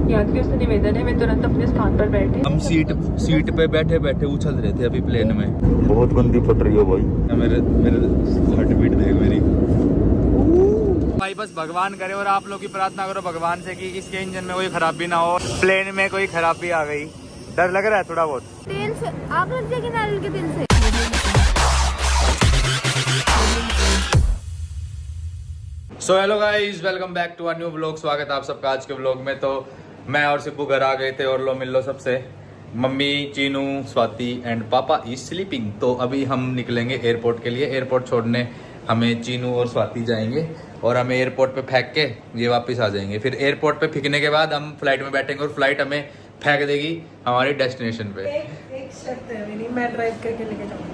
यात्रियों से निवेदन है वे तुरंत अपने स्थान पर बैठे। हम सीट पे बैठे बैठे उछल रहे थे अभी प्लेन में। बहुत गंदी फट रही हो भाई। मेरे हार्ट बीट देख मेरी भाई। बस भगवान करे और आप लोग की प्रार्थना करो भगवान से कि इसके इंजन में कोई खराबी ना हो, प्लेन में कोई खराबी आ गई। डर लग रहा है थोड़ा बहुत। तेल से आग लग जाएगी नारियल के तेल से। So hello guys, welcome back to a new vlog. स्वागत है आप सबका आज के व्लॉग में। तो मैं और सिब्बू घर आ गए थे और लो मिल लो सबसे। मम्मी, चीनू, स्वाति एंड पापा इज स्लीपिंग। तो अभी हम निकलेंगे एयरपोर्ट के लिए। एयरपोर्ट छोड़ने हमें चीनू और स्वाति जाएंगे और हमें एयरपोर्ट पे फेंक के ये वापस आ जाएंगे। फिर एयरपोर्ट पे फेंकने के बाद हम फ्लाइट में बैठेंगे और फ्लाइट हमें फेंक देगी हमारी डेस्टिनेशन पे। एक शर्त है मेरी, मैं ड्राइव करके लेके जाऊंगी।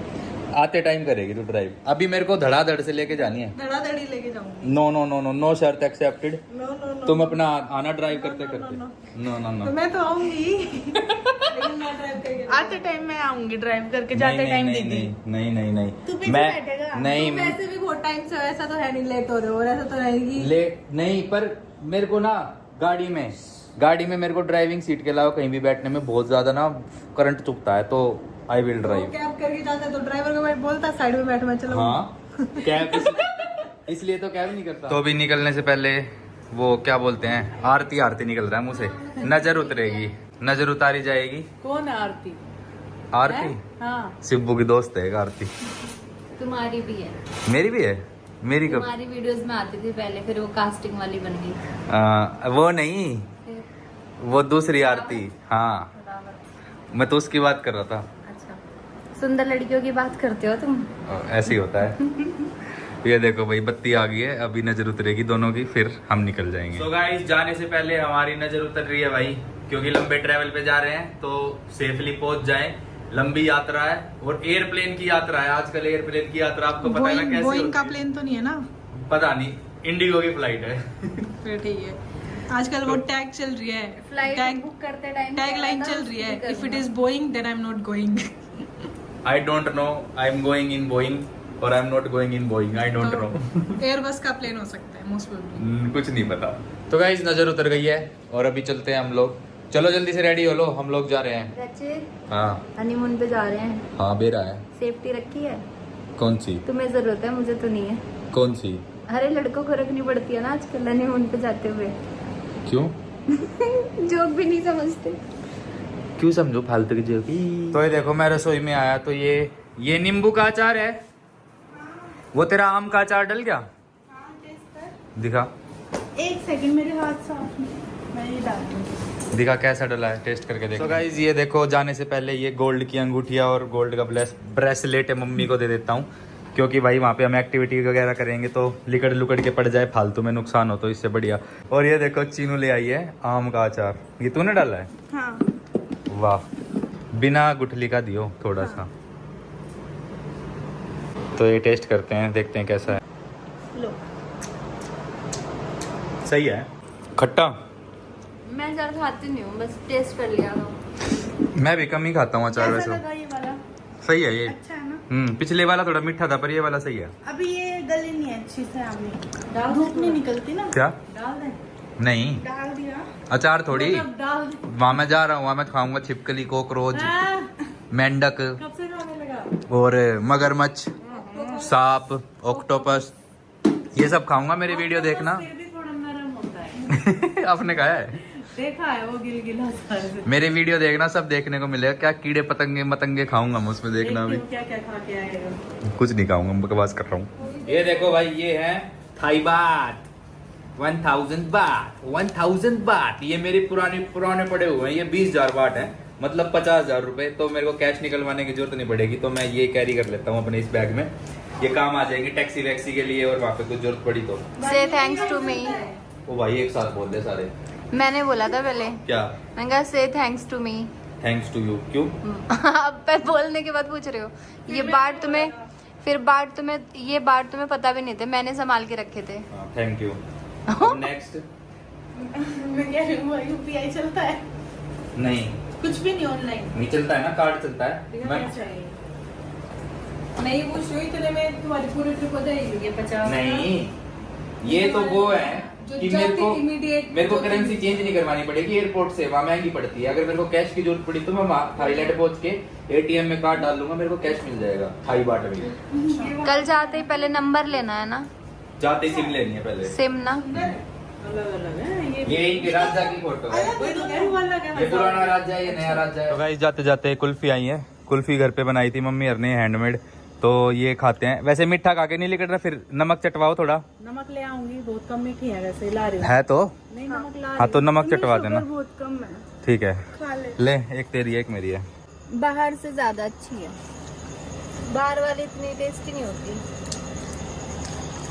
आते टाइम करेगी तू ड्राइव। अभी मेरे को धड़ाधड़ से लेके जानी है। धड़ाधड़ी लेके जाऊंगी। No no no no no शर्त एक्सेप्टेड। No no no. तुम अपना आना ड्राइव करते करते। No no no. तो मैं तो आऊंगी लेकिन मैं ड्राइव करके आते टाइम मैं आऊंगी ड्राइव करके, जाते टाइम दीदी। नहीं नहीं नहीं तू पीछे मैं बैठेगा। नहीं तुम वैसे भी बहुत टाइम से ऐसा तो है नहीं लेट हो रहे हो, और ऐसा तो रहेगी लेट नहीं। पर मेरे को ना गाड़ी में मेरे को ड्राइविंग सीट के अलावा कहीं भी बैठने में बहुत ज्यादा ना करंट चुभता है। तो आई विल ड्राइव। कैब करके जाता है तो ड्राइवर को मैं बोलता साइड में बैठ, मैं चलो। हाँ कैब इसलिए तो कैब नहीं करता। तो अभी निकलने से पहले वो क्या बोलते हैं, आरती आरती निकल रहा है मुंह से। नजर उतरेगी, नजर उतारी जाएगी। कौन है आरती? आरती हाँ, सिब्बू की दोस्त है एक आरती। तुम्हारी भी है। मेरी भी है। मेरी कब? तुम्हारी वीडियोस में आती थी पहले, फिर वो कास्टिंग वाली बन गई। वो नहीं, वो दूसरी आरती। हाँ मैं तो उसकी बात कर रहा था। अच्छा, सुंदर लड़कियों की बात करते हो तुम। ऐसे ही होता है। ये देखो भाई, बत्ती आ गई है, अभी नजर उतरेगी दोनों की, फिर हम निकल जाएंगे। तो गाइस, जाने से पहले हमारी नजर उतर रही है भाई, क्योंकि लंबे ट्रैवल पे जा रहे हैं तो सेफली पहुंच जाएं। लंबी यात्रा है और एयरप्लेन की यात्रा है। आजकल एयरप्लेन की यात्रा आपको पता है ना कैसे होती है? बोइंग का प्लेन तो नहीं है ना? पता नहीं, इंडिगो की फ्लाइट है। फिर ठीक है। आजकल वो टैग चल रही है, फ्लाइट बुक करते टाइम टैग लाइन चल रही है, if it is Boeing then I am not going. I don't know, I am going in Boeing और I am not going in Boeing. I don't know. Airbus का plane हो सकता है most probably. कुछ नहीं पता। तो गाइस, नजर उतर गई है और अभी चलते हैं हम लोग। चलो जल्दी से रेडी हो लो, हम लोग जा रहे हैं। हाँ हनीमून पे जा रहे हैं। हाँ बेरा है। सेफ्टी रखी है? कौन सी? तुम्हें जरूरत है, मुझे तो नहीं है। कौन सी? अरे लड़कों को रखनी पड़ती है ना आजकल हनीमून पे जाते हुए। क्यों? जोक भी नहीं समझते। क्यों समझो फालतू की जोक। तो ये देखो, मैं रसोई में आया तो ये नींबू का अचार है। वो तेरा आम का अचार डल गया? दिखा। एक सेकंड, मेरे हाथ साफ नहीं, मैं ये डाल दूं। दिखा कैसा डला है, टेस्ट करके देखो। तो गाइस, ये देखो, जाने से पहले ये गोल्ड की अंगूठिया और गोल्ड का ब्रेसलेट है, मम्मी को दे देता हूँ, क्योंकि भाई वहाँ पे हम एक्टिविटी वगैरह करेंगे तो लिकड़ लुकड़ के पड़ जाए, फालतू में नुकसान हो तो इससे बढ़िया। और ये देखो, चीनू ले आई है आम का अचार। ये तूने डाला है? हाँ। वाह, बिना गुठली का दियो थोड़ा सा। तो ये टेस्ट करते हैं, देखते हैं कैसा है। लो, सही है। खट्टा? मैं ज्यादा खाती नहीं हूँ, बस टेस्ट कर लिया था। मैं भी कम ही खाता हूँ अचार कैसा वैसे। लगा ये वाला? सही है ये। अच्छा है ना? पिछले वाला थोड़ा मीठा था, पर ये वाला सही है। अभी ये गली नहीं है अच्छी से, आपने धूप नहीं निकलती ना? क्या? डाल दे। नहीं, डाल दिया अचार थोड़ी। मतलब डाल दी। वहाँ मैं जा रहा हूँ, वहाँ मैं खाऊंगा छिपकली, कॉकरोच, मेंढक कब से खाने लगा? और मगरमच्छ, सांप, ऑक्टोपस, ये सब खाऊंगा। मेरी वीडियो देखना। फिर भी थोड़ा नरम होता है। आपने कहा है? देखा है वो गिलगिला सारे। मेरी वीडियो देखना, सब देखने को मिलेगा। क्या कीड़े पतंगे मतंगे खाऊंगा मैं उसमें, देखना अभी। क्या क्या खा के आएगा? कुछ नहीं खाऊंगा, बकवास कर रहा हूँ। ये देखो भाई, ये है थाई बात। 1000 बात, 1000 बात। ये मेरे पुराने पड़े हुए हैं। ये 20,000 बात है, मतलब 50,000 रुपए। तो मेरे को कैश निकलवाने की जरूरत नहीं पड़ेगी, तो मैं ये कैरी कर लेता हूँ अपने इस बैग में। ये काम आ जाएंगे टैक्सी वैक्सी के लिए, और वहाँ पे कुछ जरूरत पड़ी तो। से थैंक्स टू मी। ओ भाई, एक साथ बोल दे सारे। मैंने बोला था पहले। क्या? मैंने कहा से thanks to me. Thanks to you. क्यों? अब पे बोलने के बाद पूछ रहे हो। ये बात तुम्हें ये बात तुम्हें पता भी नहीं थे, मैंने संभाल के रखे थे। Thank you. नेक्स्ट। मैं कह रही हूँ यूपीआई चलता है? नहीं, कुछ भी नहीं ऑनलाइन नहीं चलता है ना, कार्ड चलता है। मैं ये पूछ रही हूँ, इतने में तुम्हारी पूरी ट्रिप हो जाएगी? ये 50? नहीं, ये तो वो है कि मेरे को करेंसी चेंज नहीं करवानी पड़ेगी एयरपोर्ट से, वहाँ महंगी पड़ती है। अगर मेरे को कैश की जरूरत पड़ी तो मैं थाईलैंड पहुंच के एटीएम में कार्ड डाल लूंगा, मेरे को कैश मिल जाएगा थाई बाट में। कल जाते ही पहले नंबर लेना है ना, जाते ही सिम लेनी है पहले। सिम ना, ये इनके राजा की फोटो है, ये पुराना राजा है, ये नया राजा है। तो गाइस जाते जाते कुल्फी आई है, कुल्फी घर पे बनाई थी मम्मी और ने हैंडमेड, तो ये खाते हैं। वैसे मीठा खा के नहीं निकल रहा, फिर नमक चटवाओ थोड़ा। नमक ले आऊंगी, बहुत कम मीठी है वैसे, ला रही हूँ। है तो नहीं नमक ला हाँ तो नमक चटवा देना, बहुत कम है। ठीक है खा ले। एक तेरी है एक मेरी है। बाहर से ज्यादा अच्छी है, बाहर वाली इतनी टेस्टी नहीं होती,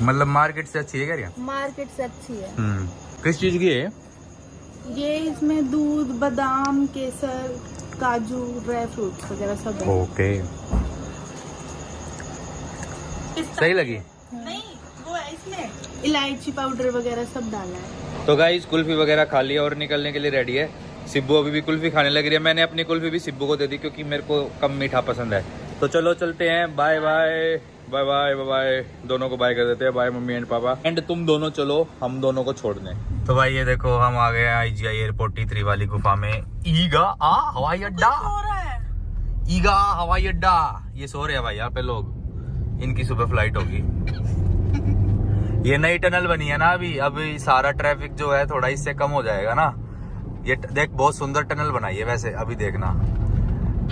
मतलब मार्केट से अच्छी है क्या? मार्केट से अच्छी है। किस चीज की है ये? इसमें दूध, बादाम, केसर, काजू, ड्राई फ्रूट्स वगैरह सब है। ओके, सही लगी? नहीं वो है इसमें इलायची पाउडर वगैरह सब डाला है। तो गाइस कुल्फी वगैरह खा लिया और निकलने के लिए रेडी है। सिब्बू अभी भी कुल्फी खाने लग रही है, मैंने अपनी कुल्फी भी सिब्बू को दे दी क्योंकि मेरे को कम मीठा पसंद है। तो चलो चलते हैं, bye bye bye bye bye bye, दोनों को बाय कर देते हैं, bye mummy and papa, and तुम दोनों चलो हम दोनों को छोड़ने। तो भाई ये देखो हम आ गए IGI एयरपोर्ट T3 वाली गुफा में। ईगा हवाई अड्डा, ईगा हवाई अड्डा, ये सो रहे हैं भाई यहाँ पे लोग, इनकी सुबह फ्लाइट होगी। ये नई टनल बनी है ना अभी सारा ट्रैफिक जो है थोड़ा इससे कम हो जाएगा ना। ये देख बहुत सुंदर टनल बनाई है वैसे, अभी देखना।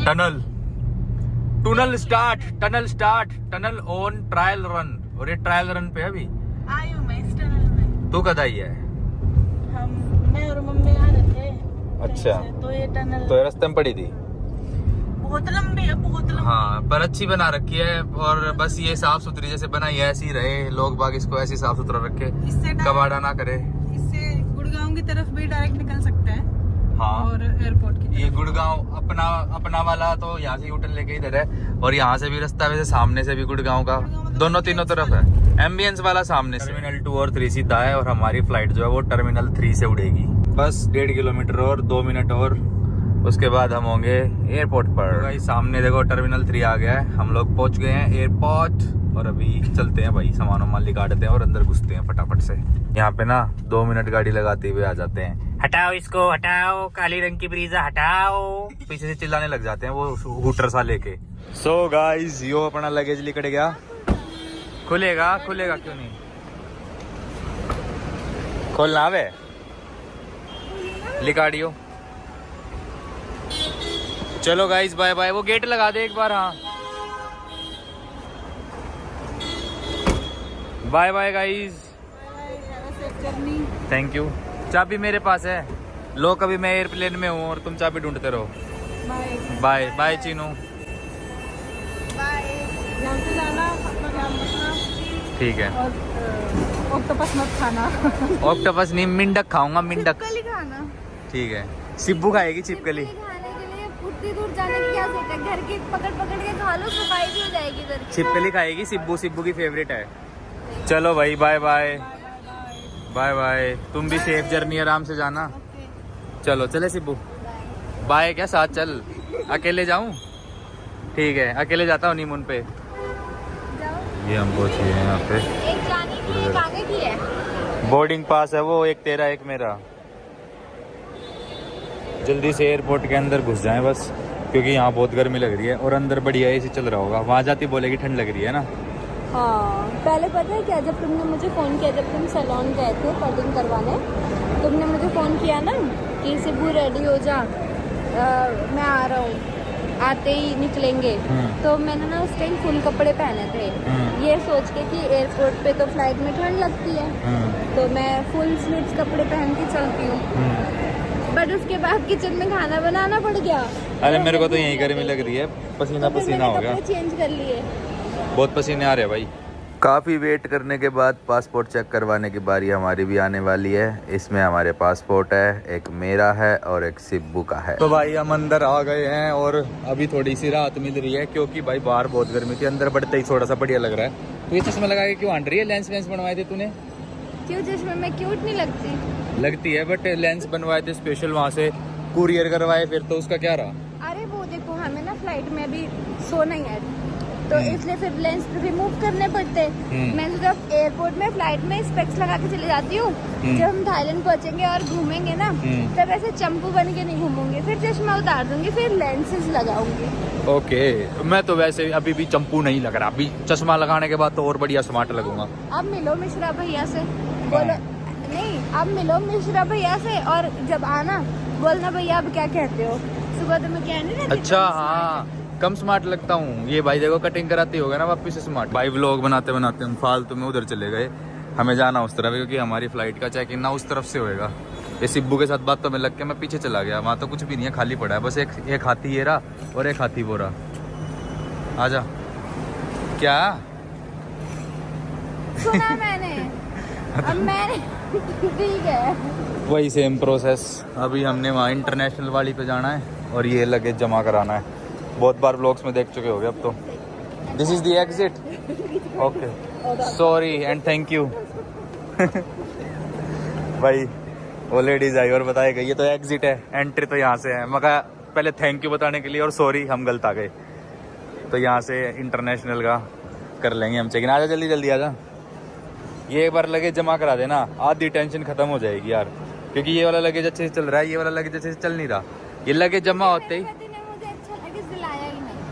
Tunnel start, tunnel on trial run, और ये ट्रायल रन पे अभी आई हूँ मैं इस टनल में। तू कद आई है? मैं और मम्मी आ रहे थे। अच्छा, तो ये टनल तो ये रास्ते में पड़ी थी। बहुत लंबी है, बहुत लंबी। हाँ पर अच्छी बना रखी है, और बस ये साफ सुथरी जैसे बनाई है ऐसी रहे, लोग बाग इसको ऐसी साफ सुथरा रखे, इससे कबाड़ा ना करे। इससे गुड़गांव की तरफ भी डायरेक्ट निकल सकते हैं। हाँ, और एयरपोर्ट की ये गुड़गांव अपना वाला तो यहाँ से यूटर्न लेके इधर है, और यहाँ से भी रास्ता वैसे सामने से भी गुड़गांव का, दोनों तीनों तरफ है। एम्बियंस वाला सामने से। टर्मिनल 2 और 3 सीधा है, और हमारी फ्लाइट जो है वो टर्मिनल 3 से उड़ेगी। बस 1.5 किलोमीटर और 2 मिनट और उसके बाद हम होंगे एयरपोर्ट पर। तो भाई सामने देखो टर्मिनल 3 आ गया है, हम लोग पहुंच गए हैं एयरपोर्ट, और अभी चलते हैं भाई, सामान वामान निकालते हैं और अंदर घुसते हैं फटाफट से। यहाँ पे ना 2 मिनट गाड़ी लगाते हुए आ जाते हैं, हटाओ इसको, हटाओ काली रंग की ब्रीजा हटाओ, पीछे से चिल्लाने लग जाते हैं वो हूटर सा लेके। सो गाइस यो अपना लगेज लिकड़ गया, खुलेगा क्यों नहीं? खोलना आवे, लिकाड़ियो। चलो गाइस बाय बाय, वो गेट लगा दे एक बार। हाँ bye bye guys, thank you. चाबी मेरे पास है, लो कभी मैं एयरप्लेन में हूँ और तुम चाबी ढूंढते रहो। बाय बाय चीनू, ठीक है। ऑक्टोपस मत खाना। ऑक्टोपस नहीं, मिंडक खाऊंगा, मिंडक छिपकली खाना, ठीक है। सिब्बू खाएगी छिपकली। खाने के लिए उतनी दूर जाने की क्या जरूरत है, घर की पकड़ के खा लो, सफाई भी हो जाएगी घर की। छिपकली खाएगी सिब्बू की फेवरेट है। चलो भाई बाय बाय बाय बाय, तुम भी सेफ जर्नी, आराम से जाना। चलो चले सिब्बू, बाय। क्या साथ चल, अकेले जाऊं? ठीक है अकेले जाता हूँ नीमून पे। ये हम पहुंच गए हैं यहाँ पे, एक जानी की एक आगे की है। बोर्डिंग पास है वो, एक तेरा एक मेरा। जल्दी से एयरपोर्ट के अंदर घुस जाएं बस, क्योंकि यहाँ बहुत गर्मी लग रही है, और अंदर बढ़िया एसी चल रहा होगा। वहाँ जाती बोलेगी ठंड लग रही है ना। हाँ पहले पता है क्या, जब तुमने मुझे फ़ोन किया, जब तुम सैलून गए थे कटिंग करवाने, तुमने मुझे फ़ोन किया ना कि सिब्बू रेडी हो जा, मैं आ रहा हूँ, आते ही निकलेंगे। तो मैंने ना उस टाइम फुल कपड़े पहने थे, ये सोच के कि एयरपोर्ट पे तो फ्लाइट में ठंड लगती है, तो मैं फुल स्लीव्स कपड़े पहन के चलती हूँ। बट उसके बाद किचन में खाना बनाना पड़ गया। अरे मेरे को तो यही गर्मी लग रही है, पसीना पसीना हो गया, चेंज कर लिए, बहुत पसीने आ रहे हैं भाई। काफ़ी वेट करने के बाद पासपोर्ट चेक करवाने की बारी हमारी भी आने वाली है। इसमें हमारे पासपोर्ट है, एक मेरा है और एक सिब्बू का है। तो भाई हम अंदर आ गए हैं, और अभी थोड़ी सी राहत मिल रही है, क्योंकि भाई बाहर बहुत गर्मी थी, अंदर बढ़ते ही थोड़ा सा बढ़िया लग रहा है। तो ये चश्मा लगा के क्यों आंट रही है? लेंस वेंस बनवाए थे तूने? क्यों चश्मे में क्यूट नहीं लगती? लगती है, बट लेंस बनवाए थे स्पेशल, वहाँ से कुरियर करवाए, फिर तो उसका क्या रहा? अरे वो देखो, हमें ना फ्लाइट में अभी सोना ही है, तो इसलिए फिर लेंस रिमूव करने पड़ते। मैं सोचा एयरपोर्ट में फ्लाइट में स्पेक्स लगा के चले जाती हूँ, जब हम थाईलैंड पहुंचेंगे और घूमेंगे ना तब ऐसे चंपू बन के नहीं घूमूंगी, फिर चश्मा उतार दूंगी, फिर लेंसेज लगाऊंगी। ओके, मैं तो वैसे अभी भी चंपू नहीं लग रहा, अभी चश्मा लगाने के बाद तो और बढ़िया स्मार्ट लगूंगा। अब मिलो मिश्रा भैया से, बोलो नहीं, अब मिलो मिश्रा भैया से और जब आना बोलना भैया अब क्या कहते हो, सुबह तो मैं कहने ना। अच्छा हाँ, कम स्मार्ट लगता हूँ। ये भाई देखो कटिंग कराती होगा ना वापिस से स्मार्ट। भाई व्लॉग बनाते बनाते हम फालतू में उधर चले गए, हमें जाना उस तरफ क्योंकि हमारी फ्लाइट का चेक इन ना उस तरफ से होएगा। ये सिब्बू के साथ बातों में लग के मैं पीछे चला गया, वहाँ तो कुछ भी नहीं है, खाली पड़ा है, बस एक हाथी ये रहा और एक हाथी वो रहा। आजा। क्या सुना मैंने? अब मैंने ठीक है, वही सेम प्रोसेस। अभी हमने वहाँ इंटरनेशनल वाली पे जाना है और ये लगेज जमा कराना है। बहुत बार व्लॉग्स में देख चुके होगे अब तो। This is the exit. Okay, sorry and thank you. भाई वो लेडीज आई और बताया गई ये तो एग्जिट है, एंट्री तो यहाँ से है। मगर पहले थैंक यू बताने के लिए और सॉरी हम गलत आ गए, तो यहाँ से इंटरनेशनल का कर लेंगे हम चेक इन। आजा जल्दी जल्दी आजा, ये एक बार लगेज जमा करा देना, आधी टेंशन खत्म हो जाएगी यार, क्योंकि ये वाला लगेज अच्छे से चल रहा है, ये वाला लगेज अच्छे से चल नहीं रहा। ये लगेज जमा होते ही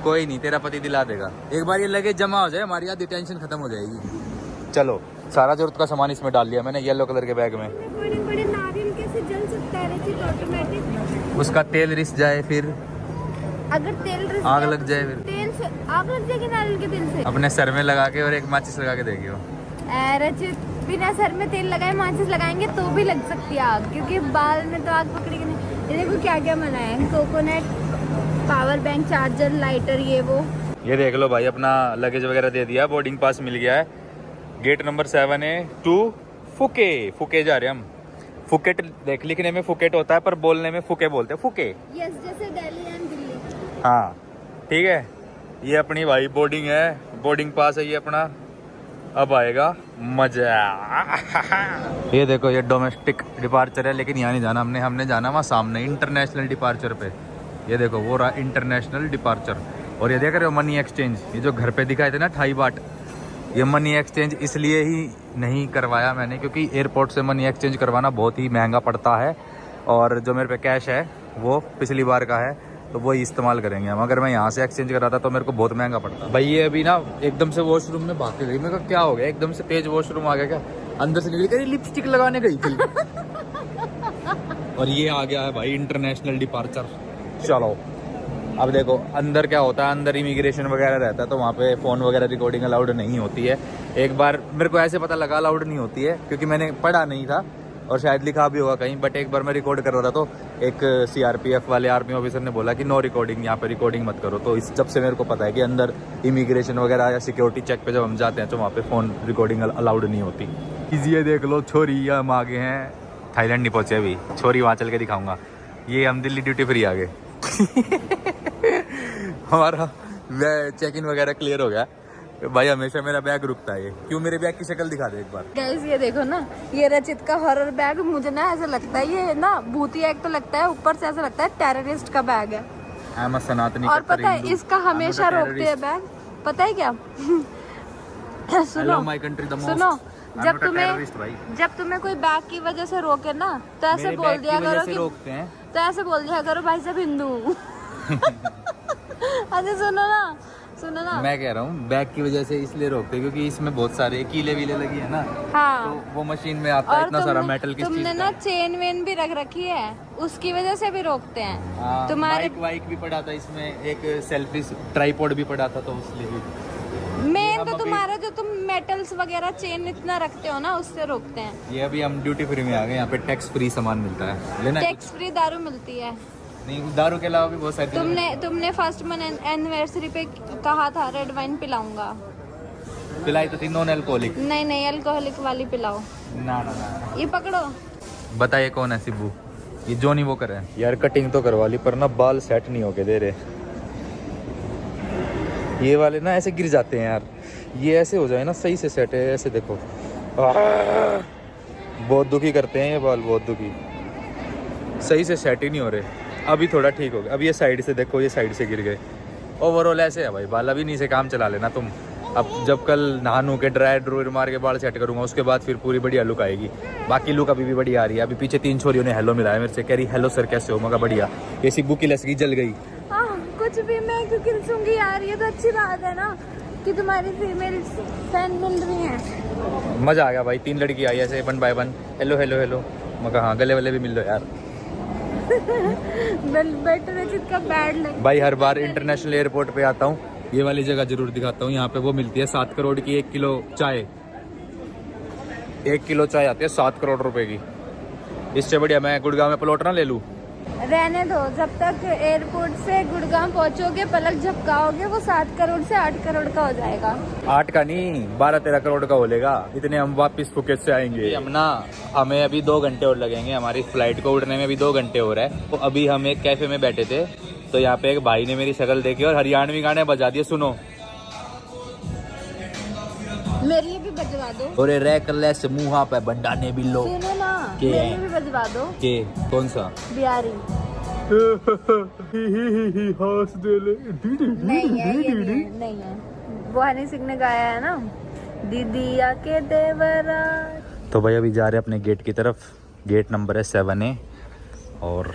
कोई नहीं, तेरा पति दिला देगा। एक बार ये लगेज जमा हो जाए हमारी आधी टेंशन खत्म हो जाएगी। चलो, सारा जरूरत का सामान इसमें डाल लिया मैंने, येलो कलर के बैग में। बड़े नारियल कैसे जल सकता है ऑटोमेटिक? उसका तेल रिस जाए, फिर अगर तेल आग लग जाए, फिर तेल से आग लग जाएगी नारियल के तेल से। अपने सर में लगा के और एक माचिस लगा के देखियो। रचित, बिना सर में तेल लगाए माचिस लगाएंगे तो भी लग सकती है आग, क्योंकि बाल में तो आग पकड़ेगी नहीं। ये देखो क्या क्या मना है, coconut, power bank, charger, lighter, ये वो। ये देख लो भाई, अपना लगेज वगैरह दे दिया, बोर्डिंग पास मिल गया है। गेट नंबर 7 है टू फुके। फुके जा रहे हैं हम। फुकेट देख, लिखने में फुकेट होता है पर बोलने में फुके बोलते हैं, फुके। यस, जैसे दिल्ली एंड दिल्ली। हाँ ठीक है, ये अपनी भाई बोर्डिंग है, बोर्डिंग पास है ये अपना। अब आएगा मजा। ये देखो, ये डोमेस्टिक डिपार्चर है, लेकिन यहाँ नहीं जाना हमने जाना वहाँ सामने इंटरनेशनल डिपार्चर पे। ये देखो वो रहा इंटरनेशनल डिपार्चर। और ये देख रहे हो मनी एक्सचेंज, ये जो घर पे दिखाए थे ना 2.5 बाट, ये मनी एक्सचेंज इसलिए ही नहीं करवाया मैंने क्योंकि एयरपोर्ट से मनी एक्सचेंज करवाना बहुत ही महंगा पड़ता है, और जो मेरे पे कैश है वो पिछली बार का है, तो वही इस्तेमाल करेंगे हम। अगर मैं यहाँ से एक्सचेंज कराता तो मेरे को बहुत महंगा पड़ता। भाई ये अभी ना एकदम से वॉशरूम में भाग के गई, मेरे को क्या हो गया, एकदम से तेज वॉशरूम आ गया क्या, अंदर से निकली, लिपस्टिक लगाने गई थी। और ये आ गया है भाई इंटरनेशनल डिपार्चर। चलो अब देखो अंदर क्या होता है, अंदर इमिग्रेशन वगैरह रहता है, तो वहाँ पे फ़ोन वगैरह रिकॉर्डिंग अलाउड नहीं होती है। एक बार मेरे को ऐसे पता लगा अलाउड नहीं होती है, क्योंकि मैंने पढ़ा नहीं था और शायद लिखा भी होगा कहीं, बट एक बार मैं रिकॉर्ड कर रहा था तो एक CRPF वाले आर्मी ऑफिसर ने बोला कि नो रिकॉर्डिंग, यहाँ पे रिकॉर्डिंग मत करो। तो इस जब से मेरे को पता है कि अंदर इमिग्रेशन वगैरह या सिक्योरिटी चेक पे जब हम जाते हैं तो वहाँ पे फ़ोन रिकॉर्डिंग अलाउड नहीं होती। ये देख लो छोरी, हम आगे हैं, थाईलैंड नहीं पहुँचे अभी, छोरी वहाँ चल के दिखाऊंगा। ये हम दिल्ली ड्यूटी फ्री आ गए। हमारा चेक इन वगैरह क्लियर हो गया भाई। हमेशा मेरा बैग रुकता है, ये क्यों? मेरे बैग की शक्ल दिखा दे एक बार। गाइस ये देखो ना, ये रचित का हॉरर बैग, मुझे ना ऐसा लगता है ये ना भूती एक तो लगता है, ऊपर से ऐसा लगता है टेररिस्ट का बैग है। I'm a सनातनी। और पता है इसका हमेशा रोकते हैं बैग, पता है क्या? सुनो my country the most. सुनो, जब भाई। जब तुम्हें कोई बैग की वजह से रोके ना तो ऐसे बोल दिया करो कि रोकते हैं, तो ऐसे बोल दिया करो भाई साहब हिंदू। अच्छा सुनो ना, मैं कह रहा हूँ बैग की वजह से इसलिए रोकते हैं क्योंकि इसमें बहुत सारे कीले वीले लगी है ना। हाँ, तो वो मशीन में आता है इतना सारा मेटल की चीज। तुमने ना चेन वेन भी रख रखी है, उसकी वजह से भी रोकते हैं। तुम्हारे बाइक भी पड़ा था इसमें, एक सेल्फी ट्राइपॉड भी पड़ा था, तो उसलिए भी। मेन तो तुम्हारा जो तुम मेटल्स वगैरह चेन इतना रखते हो ना, उससे रोकते हैं। ये अभी हम ड्यूटी फ्री में आ गए, यहाँ पे टैक्स फ्री सामान मिलता है, लेना टैक्स फ्री दारू मिलती है। नहीं, दारू के अलावा भी बहुत सारी। तुमने फर्स्ट मंथ एनिवर्सरी पे कहा था रेड वाइन पिलाऊंगा, पिलाई तो थी नॉन अल्कोहलिक। नहीं अल्कोहलिक वाली पिलाओ। ना ये पकड़ो। बताइए कौन है सिब्बू? ये जोनी वो कर रहे हैं यार। कटिंग तो करवा ली पर ना बाल सेट नहीं होके दे रहे, ये वाले ना ऐसे गिर जाते हैं यार। ये ऐसे हो जाए ना सही से सेट है, ऐसे देखो बहुत दुखी करते हैं ये बाल, बहुत दुखी, सही से सेट ही नहीं हो रहे। अभी थोड़ा ठीक हो गया। अब ये साइड से देखो, ये साइड से गिर गए, ओवरऑल ऐसे है भाई, बाल अभी नहीं से काम चला लेना तुम। अब जब कल नहा के ड्राई ड्रोर मार के बाल सेट करूंगा उसके बाद फिर पूरी बढ़िया लुक आएगी। बाकी लुक अभी भी बढ़िया आ रही है। अभी पीछे 3 छोरियों ने हेलो मिलाया मेरे से, कह रही हेलो सर कैसे हो, मगर बढ़िया। ये सिब्बू की लसगी जल गई। कुछ भी मैं क्यों किलसूंगी यार, ये तो अच्छी बात है ना कि तुम्हारी फीमेल फैन मिल रही है। मजा आ गया भाई, 3 लड़की आई ऐसे 1 बाय 1 हेलो हेलो हेलो। मगर हाँ गले वाले भी मिल लो यार। बेटर है जिसका बैड लग। भाई हर बार इंटरनेशनल एयरपोर्ट पे आता हूँ, ये वाली जगह जरूर दिखाता हूँ। यहाँ पे वो मिलती है 7 करोड़ की 1 किलो चाय। 1 किलो चाय आती है 7 करोड़ रुपए की। इससे बढ़िया मैं गुड़गांव में प्लॉट ना ले लूँ। रहने दो, जब तक एयरपोर्ट से गुड़गांव पहुंचोगे पलक झपकाओगे वो 7 करोड़ से 8 करोड़ का हो जाएगा। 8 का नहीं 12-13 करोड़ का हो लेगा। इतने हम वापस फुकेट से आएंगे। हमें अभी 2 घंटे और लगेंगे, हमारी फ्लाइट को उड़ने में अभी 2 घंटे हो रहा है। तो अभी हम एक कैफे में बैठे थे, तो यहाँ पे एक भाई ने मेरी शक्ल देखी और हरियाणवी गाने बजा दिए। सुनो, मेरे लिए भी बजवा दो। और रैकलेस मुँह पे बंडाने भी लो। सुनो ना, के मेरे लिए भी बजवा दो। के कौन सा? बिहारी नहीं है, ये नहीं है। वो हनी सिंह ने गाया है ना, दीदी आके देवरा। तो भाई अभी जा रहे हैं अपने गेट की तरफ। गेट नंबर है 7A और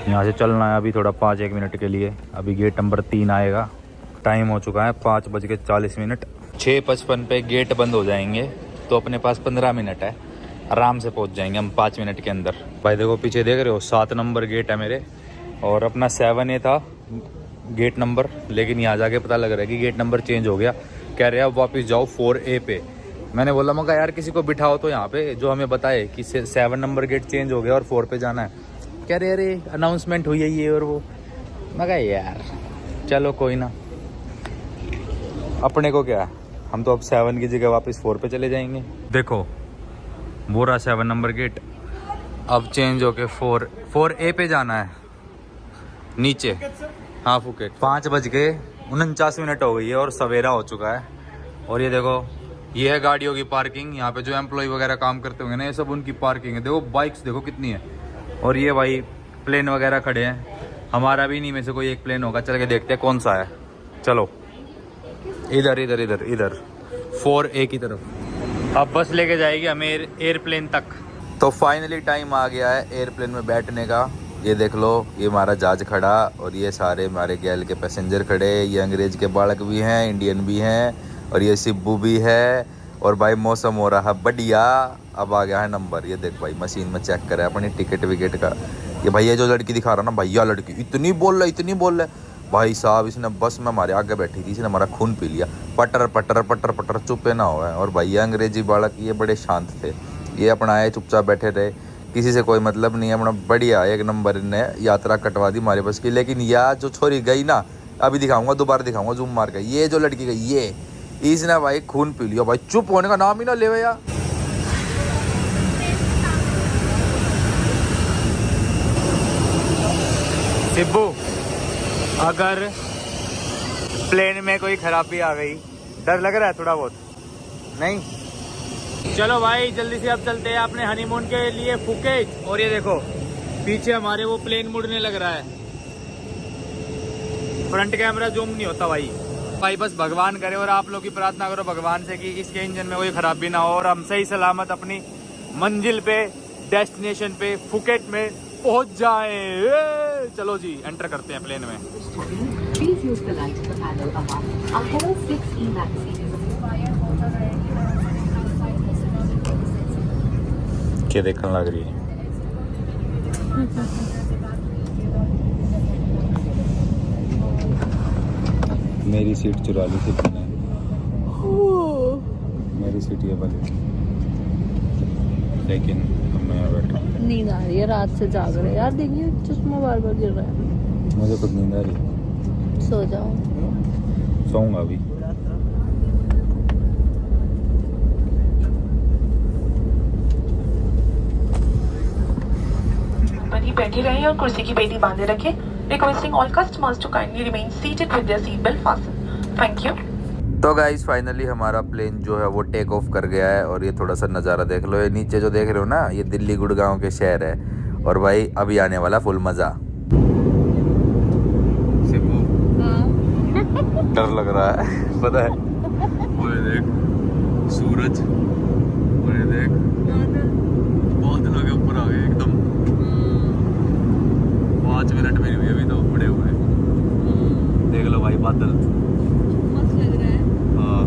यहाँ से चलना है अभी थोड़ा 5-1 मिनट के लिए। अभी गेट नंबर 3 आएगा। टाइम हो चुका है 5:40। 6:55 पे गेट बंद हो जाएंगे, तो अपने पास 15 मिनट है, आराम से पहुँच जाएंगे हम 5 मिनट के अंदर। भाई देखो पीछे देख रहे हो 7 नंबर गेट है मेरे, और अपना 7A था गेट नंबर, लेकिन यहाँ जाके पता लग रहा है कि गेट नंबर चेंज हो गया। कह रहे हैं अब वापस जाओ 4A पे। मैंने बोला मगर यार किसी को बिठाओ तो यहाँ पे जो हमें बताए कि 7 नंबर गेट चेंज हो गया और 4 पे जाना है। कह रहे अरे अनाउंसमेंट हुई है ये और वो। मगर यार चलो कोई ना, अपने को क्या, हम तो अब 7 की जगह वापस 4 पे चले जाएंगे। देखो वो रहा 7 नंबर गेट, अब चेंज होके 4A पे जाना है नीचे। हाँ फुकेट। 5:49 हो गई है और सवेरा हो चुका है। और ये देखो ये है गाड़ियों की पार्किंग। यहाँ पे जो एम्प्लॉय वगैरह काम करते होंगे ना, ये सब उनकी पार्किंग है। देखो बाइक्स देखो कितनी है। और ये भाई प्लेन वगैरह खड़े हैं। हमारा भी नहीं में से कोई एक प्लेन होगा, चल के देखते हैं कौन सा है। चलो इधर इधर इधर इधर 4A की तरफ। अब बस लेके जाएगी हमें एयरप्लेन तक। तो फाइनली टाइम आ गया है एयरप्लेन में बैठने का। ये देख लो, ये हमारा जहाज खड़ा और ये सारे हमारे गैल के पैसेंजर खड़े। ये अंग्रेज के बालक भी हैं, इंडियन भी हैं, और ये सिब्बू भी है। और भाई मौसम हो रहा है बढ़िया। अब आ गया है नंबर। ये देख भाई मशीन में चेक करे अपनी टिकट विकेट का। ये भैया जो लड़की दिखा रहा ना, भैया लड़की इतनी बोल रहा भाई साहब, इसने बस में हमारे आगे बैठी थी, इसने हमारा खून पी लिया। पटर पटर पटर पटर चुपे ना हुआ है। और भैया अंग्रेजी बालक ये बड़े शांत थे, ये अपना आए चुपचाप बैठे रहे, किसी से कोई मतलब नहीं है। अपना बढ़िया 1 नंबर ने यात्रा कटवा दी हमारे बस की। लेकिन यार जो छोरी गई ना, अभी दिखाऊंगा, दोबारा दिखाऊंगा जूम मार के। ये जो लड़की गई, ये इसने भाई खून पी लिया। भाई चुप होने का नाम ही ना ले यार। सिब्बू, अगर प्लेन में कोई खराबी आ गई, डर लग रहा है थोड़ा बहुत? नहीं? चलो भाई जल्दी से अब चलते हैं अपने हनीमून के लिए फुकेट। और ये देखो पीछे हमारे वो प्लेन मुड़ने लग रहा है। फ्रंट कैमरा जूम नहीं होता भाई बस भगवान करे और आप लोग की प्रार्थना करो भगवान से कि इसके इंजन में कोई खराबी ना हो और हम सही सलामत अपनी मंजिल पे, डेस्टिनेशन पे, फुकेट में पहुंच जाएं। चलो जी एंटर करते हैं प्लेन में। क्या देखने लग रही है? मेरी सीट चुरा ली थी तुमने। मेरी सीट ये वाली, लेकिन अब मैं यहाँ बैठा हूँ। नींद आ रही है, रात से जाग रहे यार। देखिए चश्मा बार बार गिर रहा है। मुझे खुद नींद आ रही है। सो जाओ। सोऊंगा अभी। बैठे रहे और कुर्सी की पेटी बांधे रखें। Requesting all customers to kindly remain seated with their seat belt fastened. Thank you. तो गाइस फाइनली हमारा प्लेन जो है वो टेक ऑफ कर गया है। और ये थोड़ा सा नज़ारा देख लो, ये नीचे जो देख रहे हो ना, ये दिल्ली गुड़गांव के शहर है। और भाई अभी आने वाला फुल मज़ा। सिब्बू डर लग रहा है पता है। वो ये देख सूरज, वो ये देख बादल आगे ऊपर आ गए एकदम। 5 मिनट में नहीं हुई अभी तो बड़े हुए। देख लो भाई बादल, मस्त लग रहा है। हाँ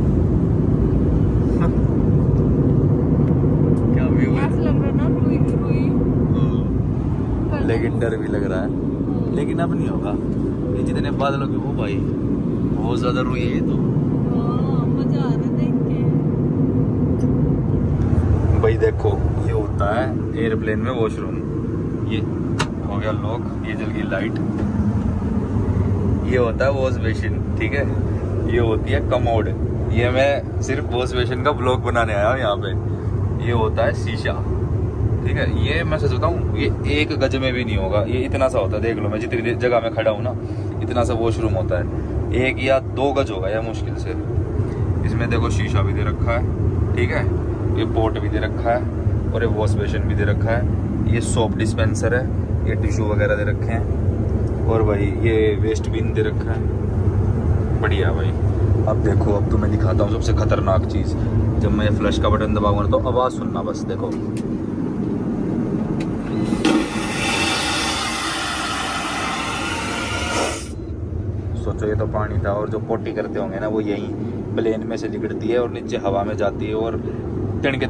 क्या व्यू है। मस्त लग रहा है ना, रुई रुई। लेकिन डर भी लग रहा है, लेकिन अब नहीं होगा। ये जितने बादलों के वो भाई बहुत ज्यादा रुई है तो। मजा आ रहा है देख के। भाई देखो ये होता है एयरप्लेन में वॉशरूम। ये हो गया लॉक, ये जल गई लाइट। ये होता है वॉश बेसिन, ठीक है। ये होती है कमोड। ये मैं सिर्फ वॉश बेसिन का ब्लॉग बनाने आया हूँ यहाँ पे। ये होता है शीशा, ठीक है। ये मैं सच बताऊँ ये 1 गज में भी नहीं होगा, ये इतना सा होता है। देख लो मैं जितनी जगह में खड़ा हूँ ना, इतना सा वॉशरूम होता है। 1 या 2 गज होगा या मुश्किल से। इसमें देखो शीशा भी दे रखा है, ठीक है। ये पोर्ट भी दे रखा है और ये वॉश बेसिन भी दे रखा है। ये सोप डिस्पेंसर है, ये टिश्यू वगैरह दे रखे हैं और भाई ये वेस्ट बिन दे रखा है। बढ़िया भाई। अब देखो अब तो मैं दिखाता हूँ सबसे खतरनाक चीज़। जब मैं फ्लश का बटन दबाऊंगा तो आवाज़ सुनना बस। देखो सोचो ये तो पानी था और जो पोटी करते होंगे ना वो यहीं प्लेन में से निकलती है और नीचे हवा में जाती है और तिनके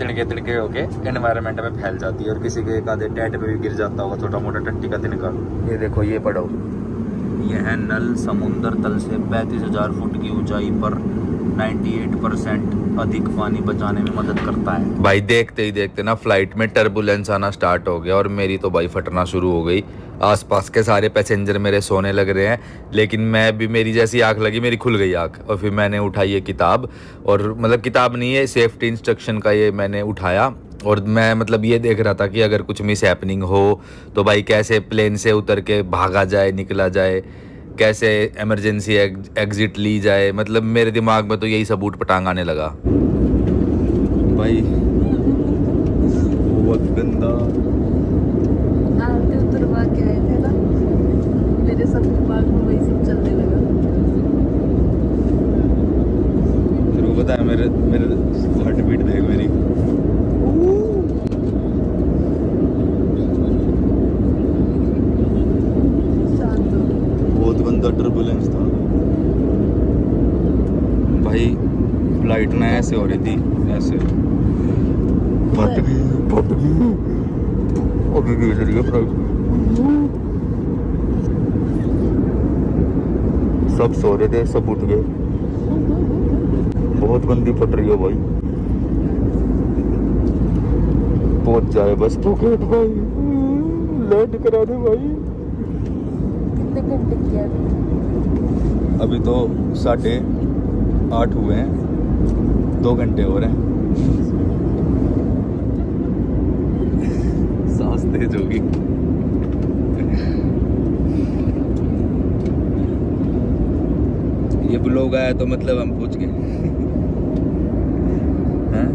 होके एनवायरनमेंट में फैल जाती है और किसी के एक आधे टैट पे भी गिर जाता होगा छोटा मोटा टट्टी का तिनका। ये देखो ये पढ़ो, ये है नल समुंदर तल से 35,000 फुट की ऊंचाई पर 98% अधिक पानी बचाने में मदद करता है। भाई देखते ही देखते ना फ्लाइट में टर्बुलेंस आना स्टार्ट हो गया और मेरी तो भाई फटना शुरू हो गई। आसपास के सारे पैसेंजर मेरे सोने लग रहे हैं, लेकिन मैं भी, मेरी जैसी आंख लगी मेरी खुल गई आंख। और फिर मैंने उठाई ये किताब, और मतलब किताब नहीं है सेफ्टी इंस्ट्रक्शन का, ये मैंने उठाया और मैं मतलब ये देख रहा था कि अगर कुछ मिस हैपनिंग हो तो भाई कैसे प्लेन से उतर के भागा जाए, निकला जाए, कैसे इमरजेंसी एग्जिट ली जाए। मतलब मेरे दिमाग में तो यही सब ऊट पटांग आने लगा भाई। बहुत गंदा। आते उतरवा के आए थे ना, मेरे सब दिमाग में वही सब चलने लगा। फिर वो बताया मेरे हार्ट बीट देख मेरी। बहुत गंदा टर्बुलेंस था भाई। फ्लाइट ना ऐसे हो रही थी, ऐसे फट गई अभी भी चल रही है फ्लाइट। सब सो रहे थे, सब उठ गए। बहुत गंदी फट रही है भाई। पहुंच जाए बस पॉकेट भाई, लैंड करा दे भाई। कितने घंटे किया अभी तो 8:30 हुए हैं, 2 घंटे हो रहे हैं। सांस तेज होगी। ये ब्लॉग आया तो मतलब हम पहुंच गए हैं?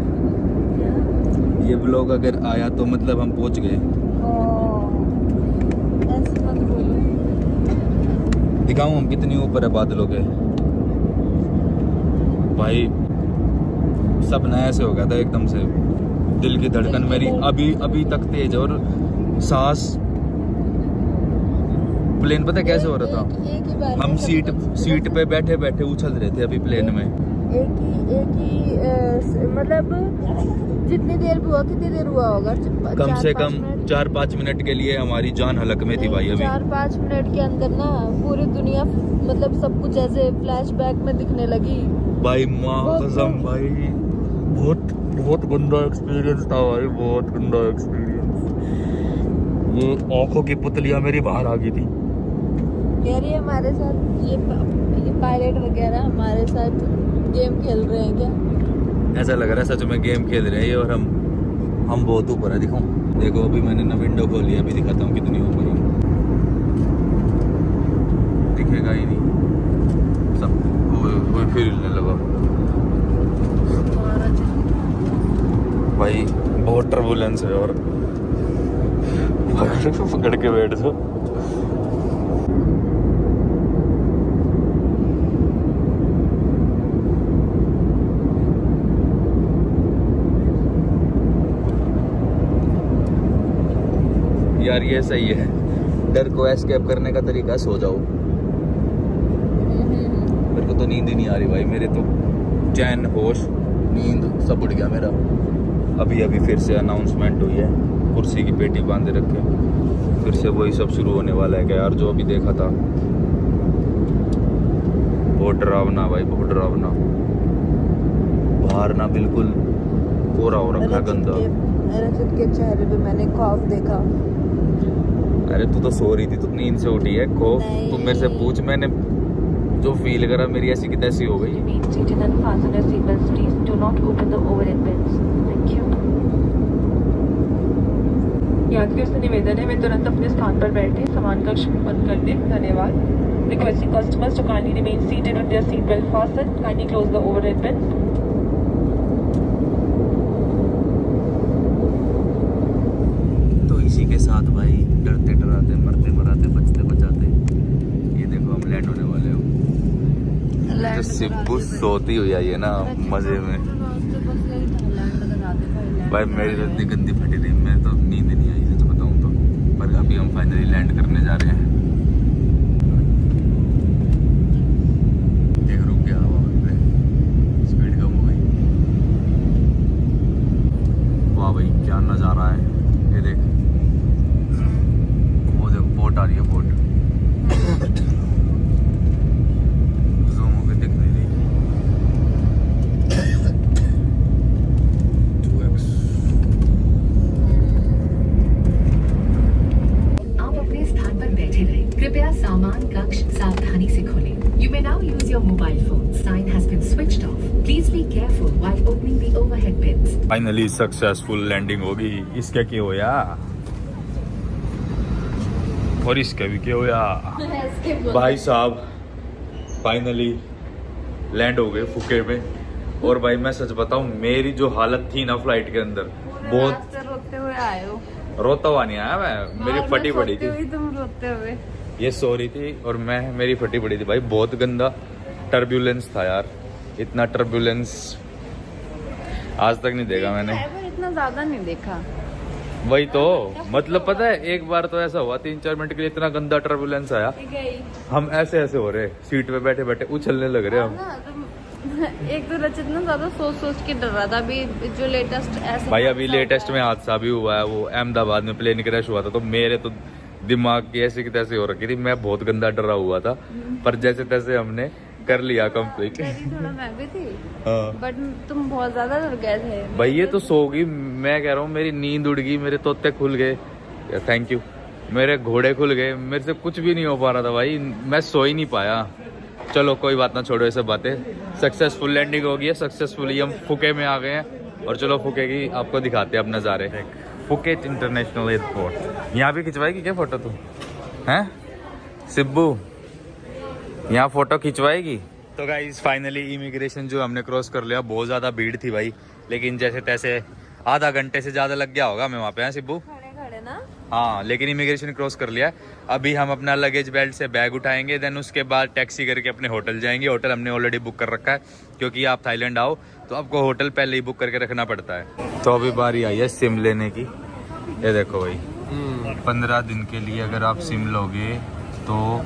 ये ब्लॉग अगर आया तो मतलब हम पहुंच गए। ऐसे मत बोलो। दिखाऊं हम कितनी ऊपर है बादलों के भाई। सपना ऐसे हो गया था एकदम से, दिल की धड़कन मेरी अभी तक तेज और सांस। प्लेन पता कैसे हो रहा था, हम सीट पे बैठे बैठे उछल रहे थे अभी प्लेन में। एक ही मतलब जितनी देर भी हुआ, कितनी देर हुआ होगा? कम से कम 4-5 मिनट के लिए हमारी जान हलक में थी भाई। अभी 4-5 मिनट के अंदर ना पूरी दुनिया मतलब सब कुछ ऐसे फ्लैशबैक में दिखने लगी भाई। माँ कसम भाई, बहुत गंदा एक्सपीरियंस था भाई, बहुत गंदा एक्सपीरियंस। ये आंखों की पुतलियां मेरी बाहर आ गई थी यार। ये हमारे साथ ये पायलट वगैरह हमारे साथ गेम खेल रहे हैं क्या? ऐसा लग रहा है सच में गेम खेल रहे हैं ये, और हम बहुत ऊपर है। दिखाऊं? देखो अभी मैंने ना विंडो खोली है, अभी दिखाता हूँ कितनी ऊपर हूँ। दिखेगा ही नहीं सब, वो फिर हिलने लगा भाई। बहुत टर्बुलेंस है और पकड़ के बैठ जाओ। यार ये सही है, डर को एस्केप करने का तरीका है, सो जाओ। मेरे को तो नींद ही नहीं आ रही भाई, मेरे तो चैन होश नींद सब उड़ गया मेरा। अभी अभी फिर से अनाउंसमेंट हुई है, कुर्सी की पेटी बांधे रखे, फिर से वही सब शुरू होने वाला है क्या यार, जो अभी देखा था। बहुत डरावना भाई, बहुत डरावना। बाहर ना बिल्कुल कोरा हो रखा, गंदा। रचित के चेहरे पे मैंने खौफ देखा। अरे तू तो सो रही थी, तू नींद से उठी है, खौफ तू मेरे से पूछ, मैंने जो फील करा मेरी ऐसी की तैसी हो गई। Remain seated and fasten your seatbelts, please. Do not open the overhead bins. Thank you. यात्रियों से निवेदन है वे तुरंत अपने स्थान पर बैठे, सामान कक्ष बंद कर दें। धन्यवाद। Requesting customers to kindly remain seated with their seatbelt fastened. Kindly close the overhead bins. तो इसी के साथ भाई डरते डराते, मरते मराते, बचते बचाते, ये देखो हम लैंड होने वाले हो। जो सिब्बू सोती हुई आई है ना मजे में। भाई मेरी तो इतनी गंदी फटी रही, मैं तो नींद नहीं आई सच बताऊं तो। पर अभी हम फाइनली लैंड करने जा रहे हैं। देख रुक गया, हवा स्पीड कम हो गई। वाह भाई क्या नजारा है, ये देख, वो देखो बोट आ रही है, बोट जूम होके दिख नहीं रही। 2x आप अपने स्थान पर बैठे रहें। कृपया सामान कक्ष सावधानी से खोलें। You may now use your mobile phone. Sign has been switched off. Please be careful while opening the overhead bins. Finally successful landing होगी। इसका क्या होया और इसका भी क्या होया भाई साहब, फाइनली लैंड हो गए फुके में। और भाई मैं सच बताऊं, मेरी जो हालत थी ना फ्लाइट के अंदर, बहुत रोते हुए आए हो। रोता हुआ नहीं आया मैं, मेरी फटी पड़ी थी। तुम रोते हुए। ये सो रही थी और मैं, मेरी फटी पड़ी थी भाई। बहुत गंदा टर्बुलेंस था यार, इतना टर्बुलेंस आज तक नहीं देखा मैंने। इतना ज्यादा नहीं देखा। वही तो मतलब, पता है एक बार तो ऐसा हुआ 3-4 मिनट के लिए इतना गंदा टर्बुलेंस आया, हम ऐसे ऐसे हो रहे, सीट पे बैठे बैठे उछलने लग रहे हम। एक तो रचित ना ज्यादा सोच के डर रहा था। अभी जो लेटेस्ट ऐसा भाई अभी लेटेस्ट में हादसा भी हुआ है, वो अहमदाबाद में प्लेन क्रैश हुआ था, तो मेरे तो दिमाग की ऐसी की तैसी हो रखी थी, मैं बहुत गंदा डरा हुआ था। पर जैसे तैसे हमने कर लिया कंप्लीट। थोड़ा मैं भी थी, हाँ बट तुम बहुत ज्यादा डर गए थे। भाई ये तो सो गई, मैं कह रहा हूँ मेरी नींद उड़ गई, मेरे तोते खुल गए, थैंक यू, मेरे घोड़े खुल गए, मेरे से कुछ भी नहीं हो पा रहा था भाई, मैं सो ही नहीं पाया। चलो कोई बात ना, छोड़ो ये सब बातें। सक्सेसफुल लैंडिंग हो गई है, सक्सेसफुली हम फुके में आ गए हैं। और चलो फुके की आपको दिखाते हैं अब नज़ारे। Phuket international airport. यहाँ भी खिंचवाएगी क्या फोटो तू? हैं सिब्बू, यहाँ फोटो खिंचवाएगी? तो गाइस फाइनली इमिग्रेशन जो हमने क्रॉस कर लिया। बहुत ज़्यादा भीड़ थी भाई, लेकिन जैसे तैसे आधा घंटे से ज़्यादा लग गया होगा हमें वहाँ पे। हैं सिब्बू? खड़े ना। हाँ, लेकिन इमिग्रेशन क्रॉस कर लिया। अभी हम अपना लगेज बेल्ट से बैग उठाएंगे, देन उसके बाद टैक्सी करके अपने होटल जाएंगे। होटल हमने ऑलरेडी बुक कर रखा है, क्योंकि आप थाईलैंड आओ तो आपको होटल पहले ही बुक करके रखना पड़ता है। तो अभी बारी आई है सिम लेने की। ये देखो भाई, 15 दिन के लिए अगर आप सिम लोगे तो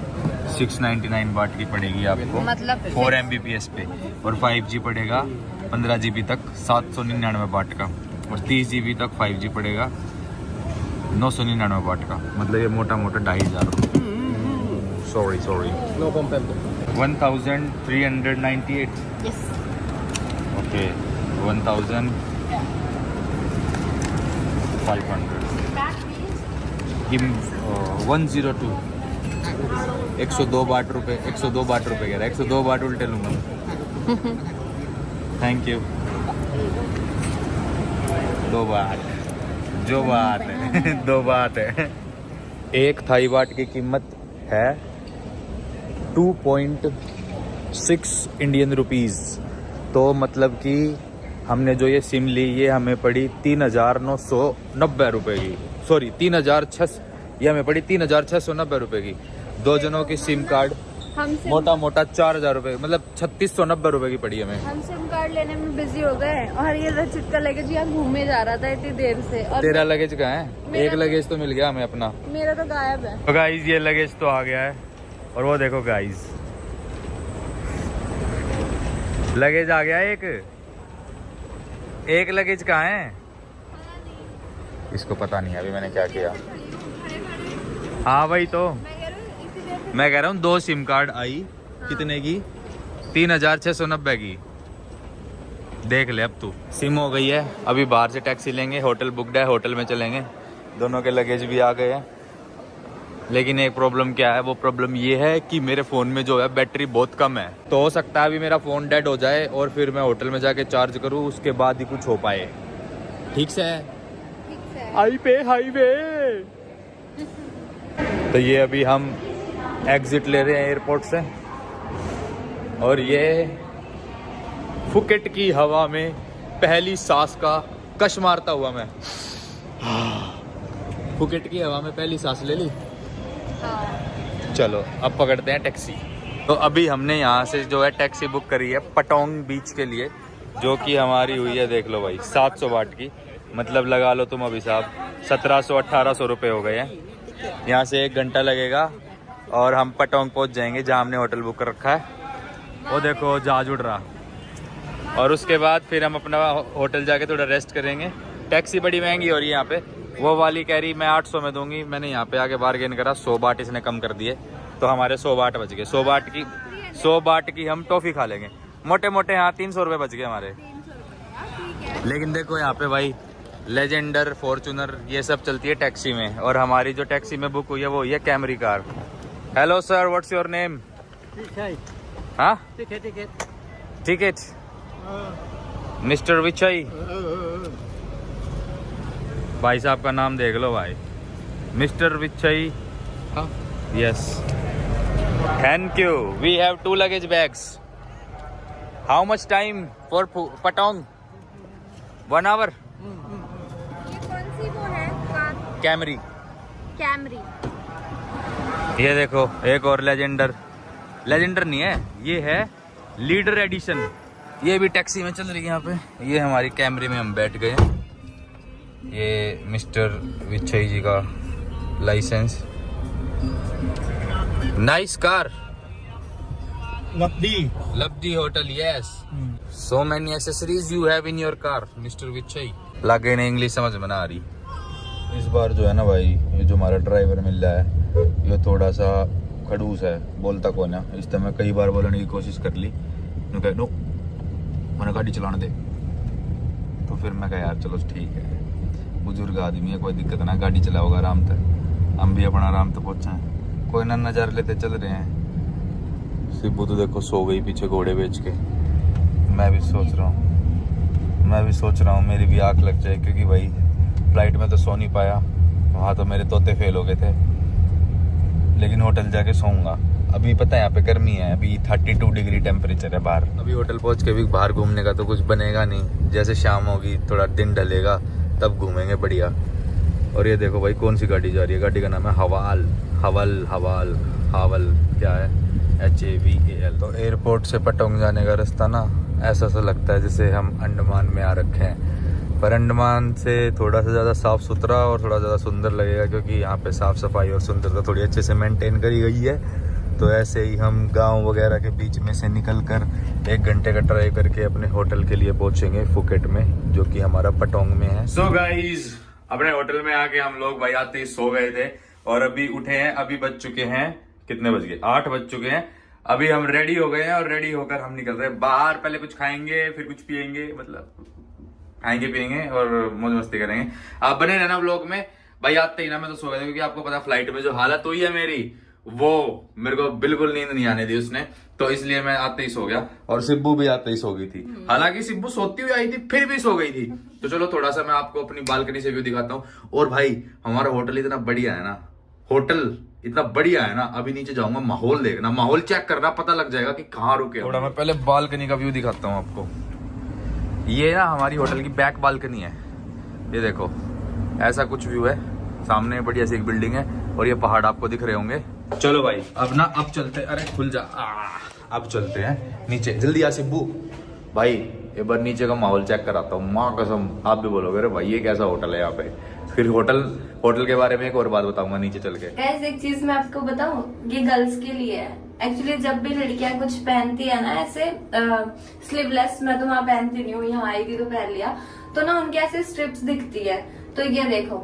699 बाट की पड़ेगी आपको, मतलब 4 Mbps पे, और 5G पड़ेगा 15 GB तक 799 बाट का, और 30 GB तक 5G पड़ेगा 999 बाट का। मतलब ये मोटा मोटा 2500। सॉरी 1398। यस। ओके 1500 102 102 बाट रुपए, 102 बाट रुपए कह रहा है, 102 बाट उल्टे लूंगा। Thank you. 2 बात, जो बात है 2 बात है। एक थाई बाट की कीमत है 2.6 इंडियन रुपीस। तो मतलब कि हमने जो ये सिम ली, ये हमें पड़ी 3,990 रुपए की। सॉरी 3,600, ये हमें पड़ी 3,690 रुपए की। 2 जनों की सिम कार्ड हम मोटा मोटा 4,000 रुपए, मतलब 3690 रुपए की पड़ी हमें। हम सिम कार्ड लेने में बिजी हो गए और ये रचित का लगेज यहाँ घूमे जा रहा था इतनी देर से। और तेरा लगेज कहाँ है? एक लगेज तो मिल गया हमें अपना। मेरा तो गायब है। तो गाइस ये लगेज तो आ गया है और वो देखो गाइस लगेज आ गया है। एक लगेज कहाँ है? इसको पता नहीं है अभी मैंने क्या किया। हाँ वही तो मैं कह रहा हूँ 2 सिम कार्ड आई। कितने की? 3690 की। देख ले अब तू। सिम हो गई है। अभी बाहर से टैक्सी लेंगे, होटल बुकड है, होटल में चलेंगे। दोनों के लगेज भी आ गए हैं। लेकिन एक प्रॉब्लम क्या है, वो प्रॉब्लम ये है कि मेरे फ़ोन में जो है बैटरी बहुत कम है। तो हो सकता है अभी मेरा फ़ोन डेड हो जाए और फिर मैं होटल में जाके चार्ज करूँ, उसके बाद ही कुछ हो पाए। ठीक से हाईवे। तो ये अभी हम एग्जिट ले रहे हैं एयरपोर्ट से और ये फुकेट की हवा में पहली सांस का कश मारता हुआ मैं फुकेट की हवा में पहली सांस ले ली। चलो अब पकड़ते हैं टैक्सी। तो अभी हमने यहाँ से जो है टैक्सी बुक करी है पटोंग बीच के लिए, जो कि हमारी हुई है देख लो भाई 700 वाट की। मतलब लगा लो तुम अभी साहब 1700-1800 रुपये हो गए हैं। यहाँ से 1 घंटा लगेगा और हम पटोंग पहुँच जाएंगे जहाँ हमने होटल बुक कर रखा है। वो देखो जहाज उड़ रहा। और उसके बाद फिर हम अपना होटल जाके थोड़ा रेस्ट करेंगे। टैक्सी बड़ी महंगी हो रही है यहाँ पे। वो वाली कह रही मैं 800 में दूंगी। मैंने यहाँ पे आके बार्गेन करा, 100 बाट इसने कम कर दिए, तो हमारे 100 बाट बच गए। 100 बाट की हम टॉफ़ी खा लेंगे। मोटे मोटे यहाँ 300 रुपये बच गए हमारे। लेकिन देखो यहाँ पे भाई लेजेंडर, फॉर्चूनर ये सब चलती है टैक्सी में, और हमारी जो टैक्सी में बुक हुई है वो ये Camry car. Hello sir, what's your name? हाँ टिकट मिस्टर विचई। भाई साहब का नाम देख लो भाई, mister Wichai. Yes thank you. We have 2 luggage bags. How much time for Patong? 1 hour. ये कौन सी वो है कार? कैमरी। ये देखो एक और लेजेंडर नहीं है, ये है लीडर एडिशन। ये भी टैक्सी में चल रही है यहाँ पे। ये हमारी कैमरी में हम बैठ गए। ये मिस्टर विचई जी का licence. Nice car. Lubdi hotel. Yes so many accessories you have in your car mister Wichai. लागे ने इंग्लिश समझ में ना आ रही। इस बार जो है ना भाई, ये जो हमारा ड्राइवर मिल रहा है ये थोड़ा सा खड़ूस है, बोलता कौन है। इस तरह मैं कई बार बोलने की कोशिश कर ली, नो मैंने गाड़ी चलाने दे। तो फिर मैं कहा यार चलो ठीक है, बुजुर्ग आदमी है, कोई दिक्कत ना, गाड़ी चलाओगा आराम से, हम भी अपना आराम से पहुँचे। कोई ना नज़ारे लेते चल रहे हैं। सिब्बू तो देखो सो गई पीछे घोड़े बेच के। मैं भी सोच रहा हूँ मेरी भी आँख लग जाए, क्योंकि भाई फ्लाइट में तो सो नहीं पाया, वहाँ तो मेरे तोते फेल हो गए थे। लेकिन होटल जाके सोऊंगा। अभी पता है यहाँ पे गर्मी है, अभी 32 डिग्री टेम्परेचर है बाहर। अभी होटल पहुँच के भी बाहर घूमने का तो कुछ बनेगा नहीं। जैसे शाम होगी, थोड़ा दिन ढलेगा, तब घूमेंगे बढ़िया। और ये देखो भाई कौन सी गाड़ी जा रही है। गाड़ी का नाम है हावल क्या है, HAVAL। तो एयरपोर्ट से पटोंग जाने का रास्ता ना ऐसा सा लगता है जैसे हम अंडमान में आ रखे हैं, पर अंडमान से थोड़ा सा ज़्यादा साफ़ सुथरा और थोड़ा ज़्यादा सुंदर लगेगा, क्योंकि यहाँ पे साफ़ सफाई और सुंदरता थोड़ी अच्छे से मेंटेन करी गई है। तो ऐसे ही हम गांव वगैरह के बीच में से निकल कर 1 घंटे का ड्राइव करके अपने होटल के लिए पहुँचेंगे फुकेट में, जो कि हमारा पटोंग में है। सो गाइज अपने होटल में आके हम लोग भाई आते ही सो गए थे और अभी उठे हैं। अभी बज चुके हैं, कितने बज गए? 8 बज चुके हैं। अभी हम रेडी हो गए हैं और रेडी होकर हम निकल रहे हैं बाहर। पहले कुछ खाएंगे, फिर कुछ पियेंगे, मतलब खाएंगे पियेंगे और मौज मस्ती करेंगे। आप बने रहना व्लॉग में। भाई आते ही ना मैं तो सो गया, क्योंकि आपको पता फ्लाइट में जो हालत हुई है मेरी, वो मेरे को बिल्कुल नींद नहीं आने दी उसने, तो इसलिए मैं आते ही सो गया। और सिब्बू भी आते ही सो गई थी। हालांकि सिब्बू सोती हुई आई थी, फिर भी सो गई थी। तो चलो थोड़ा सा मैं आपको अपनी बालकनी से व्यू दिखाता हूँ। और भाई हमारा होटल इतना बढ़िया है ना, अभी नीचे जाऊंगा, माहौल देखना, माहौल चेक करना, पता लग जाएगा कि कहाँ रुके। थोड़ा मैं पहले बालकनी का व्यू दिखाता हूँ आपको। ये ना हमारी होटल की बैक बालकनी है। ये देखो ऐसा कुछ व्यू है। सामने बढ़िया सी एक बिल्डिंग है और ये पहाड़ आपको दिख रहे होंगे। चलो भाई अब ना, अब चलते, अरे खुल जा, अब चलते हैं नीचे, जल्दी आ सिब्बू भाई। एक बार नीचे का माहौल चेक कराता हूँ, माँ कसम आप भी बोलोगे अरे भाई ये कैसा होटल है यहाँ पे। फिर होटल के बारे में एक और बात बताऊंगा नीचे चल के। गाइस एक चीज मैं आपको बताऊं, ये गर्ल्स के लिए है एक्चुअली। जब भी लड़कियां कुछ पहनती है ना ऐसे स्लीवलेस, मैं तो वहाँ पहनती नहीं हूँ, यहाँ आई थी तो पहन लिया, तो ना उनके ऐसे स्ट्रिप्स दिखती है। तो ये देखो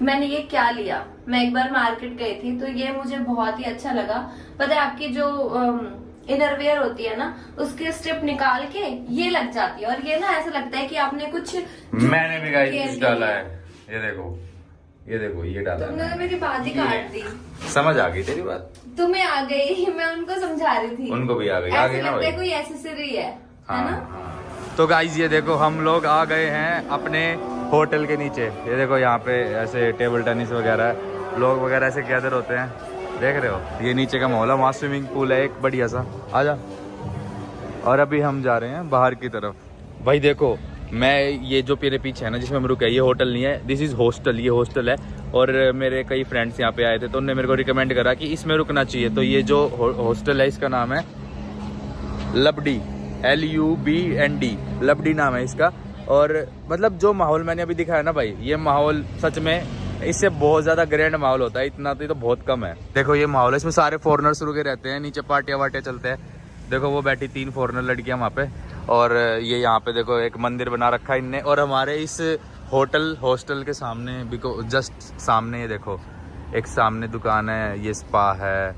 मैंने ये क्या लिया, मैं एक बार मार्केट गई थी तो ये मुझे बहुत ही अच्छा लगा। पता है आपकी जो इनरवेयर होती है ना, उसकी स्ट्रिप निकाल के ये लग जाती है, और ये ना ऐसा लगता है कि आपने कुछ, मैंने भी गाइस डाला है, ये देखो ये डाला है। तुमने तो मेरी बात ही काट दी। समझ आ गई तेरी बात? तुम्हें आ गई, मैं उनको समझा रही थी। उनको भी आ गई, ऐसा ना लगता है भाई? कोई एसेसरी है ना? तो गाइस ये देखो हम लोग आ गए हैं अपने होटल के नीचे। ये देखो यहाँ पे ऐसे टेबल टेनिस वगैरह लोग वगैरह ऐसे गैदर होते हैं, देख रहे हो? ये नीचे का माहौल है, वहाँ स्विमिंग पूल है एक बढ़िया सा, आजा। और अभी हम जा रहे हैं बाहर की तरफ। भाई देखो मैं, ये जो मेरे पीछे है ना जिसमें हम रुके हैं, ये होटल नहीं है, दिस इज हॉस्टल, ये हॉस्टल है। और मेरे कई फ्रेंड्स यहाँ पे आए थे तो उन्होंने मेरे को रिकमेंड करा कि इसमें रुकना चाहिए। तो ये जो हॉस्टल है इसका नाम है लबडी, LUBND, लबडी नाम है इसका। और मतलब जो माहौल मैंने अभी दिखाया ना भाई, ये माहौल सच में इससे बहुत ज्यादा ग्रैंड माहौल होता है, इतना तो बहुत कम है। देखो ये माहौल है, इसमें सारे फॉरेनर्स रुके रहते हैं, नीचे पार्टियां वार्टियां चलते हैं। देखो वो बैठी 3 फॉरेनर लड़कियां वहाँ पे, और ये यहाँ पे देखो एक मंदिर बना रखा है इनने। और हमारे इस हॉस्टल के सामने जस्ट सामने ये देखो एक सामने दुकान है, ये स्पा है,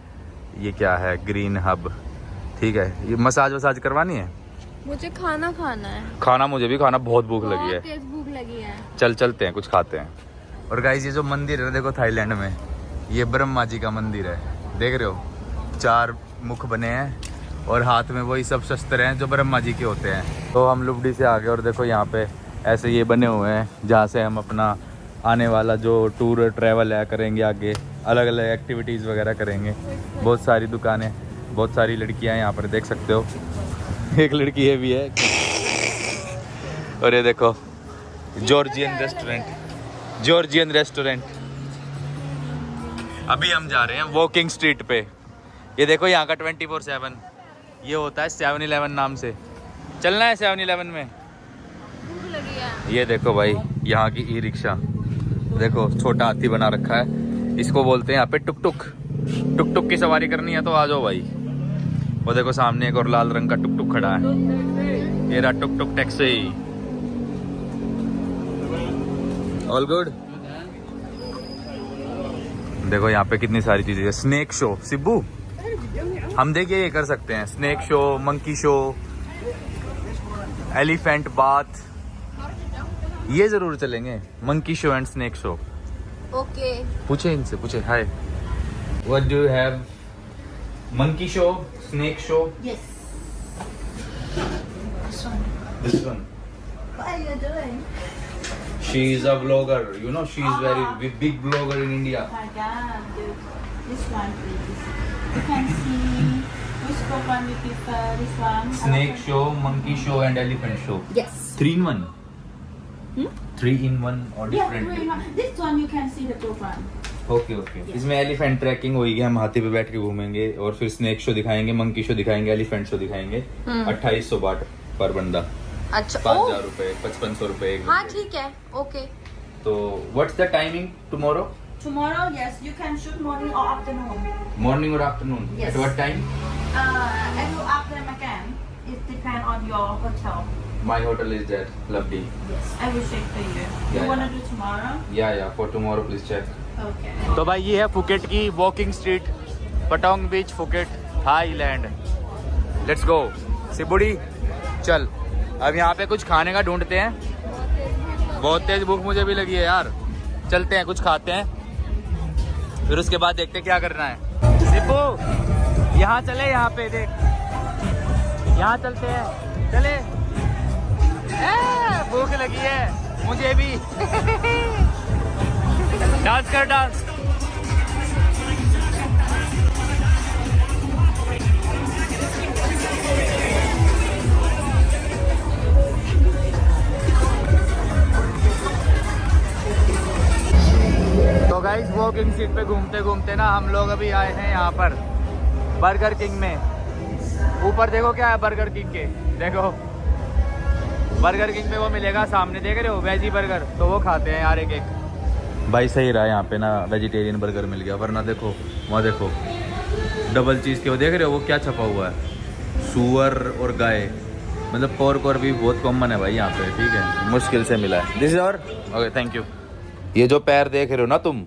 ये क्या है, ग्रीन हब, ठीक है। ये मसाज वसाज करवानी है, मुझे खाना खाना है। खाना मुझे भी खाना, बहुत भूख लगी है, तेज भूख लगी है। चलते हैं कुछ खाते हैं। और गाइस ये जो मंदिर है देखो थाईलैंड में, ये ब्रह्मा जी का मंदिर है, देख रहे हो? 4 मुख बने हैं और हाथ में वही सब शस्त्र हैं जो ब्रह्मा जी के होते हैं। तो हम लुबडी से आ गए और देखो यहाँ पे ऐसे ये बने हुए हैं जहाँ से हम अपना आने वाला जो टूर ट्रैवल है करेंगे, आगे अलग अलग एक्टिविटीज़ वगैरह करेंगे। बहुत सारी दुकानें, बहुत सारी लड़कियाँ यहाँ पर देख सकते हो, एक लड़की ये भी है। और ये देखो जॉर्जियन रेस्टोरेंट। अभी हम जा रहे हैं वॉकिंग स्ट्रीट पे। ये देखो यहाँ का 24/7 ये होता है 7-Eleven नाम से। चलना है 7-Eleven में? ये देखो भाई यहाँ की ई रिक्शा, देखो छोटा हाथी बना रखा है, इसको बोलते हैं यहाँ पे टुक टुक की सवारी करनी है तो आ जाओ भाई। वो देखो सामने एक और लाल रंग का टुक टुक खड़ा है, ये रहा टुक टैक्सी। All good. देखो यहाँ पे कितनी सारी चीजें है। स्नेक शो, सिब्बू हम देखिए ये कर सकते हैं, snake show, monkey show, elephant bath, ये जरूर चलेंगे, monkey show and snake show. Okay पूछे इनसे, पूछे hi what do you have? Monkey show, snake show? Yes. This one. What are you doing? She is a vlogger. You know, she is very big vlogger in India. My God, dude. This one, please. You can see which one you prefer. This one. Snake show, monkey show, and elephant show. Yes. 3 in 1. 3 in 1 or Yeah, different? this one you can see the two one. Okay इसमें elephant trekking होगी, हम हाथी पे बैठ के घूमेंगे, और फिर स्नेक शो दिखाएंगे, मंकी शो दिखाएंगे, एलिफेंट शो दिखाएंगे। 2800 बाट पर बंदा। अच्छा 5000 रुपए, 5500 रुपए एक हाँ बंदे। ठीक है ओके। तो what's the timing tomorrow? Tomorrow, yes, you can shoot morning or afternoon. Morning और afternoon? Yes. At what time? And you after again. It depends on your hotel. My hotel is that lovely. Yes, I will check for you. Yeah, You wanna do tomorrow? या for tomorrow please check. Okay. तो भाई ये है Phuket की walking street, Patong beach, Phuket, Thailand. Let's go सिबुड़ी, चल अब यहाँ पे कुछ खाने का ढूंढते हैं, बहुत तेज भूख मुझे भी लगी है यार। चलते हैं कुछ खाते हैं, फिर उसके बाद देखते हैं क्या करना है। सिब्बू यहाँ चले, यहाँ पे देख, यहाँ चलते हैं, चले। भूख लगी है मुझे भी। डांस कर डांस। तो गाइस वॉकिंग वॉकिंग स्ट्रीट पे घूमते घूमते ना हम लोग अभी आए हैं यहाँ पर बर्गर किंग में। ऊपर देखो क्या है बर्गर किंग के, देखो बर्गर किंग में वो मिलेगा सामने, देख रहे हो वेजी बर्गर, तो वो खाते हैं यार एक एक। भाई सही रहा यहाँ पे ना, वेजिटेरियन बर्गर मिल गया, वरना देखो वहाँ देखो डबल चीज़ के वो देख रहे हो वो क्या छपा हुआ है, सूअर और गाय, मतलब पोर्क और भी बहुत कॉमन है भाई यहाँ पे, ठीक है मुश्किल से मिला है। दिस इज और ओके थैंक यू। ये जो पैर देख रहे हो ना तुम,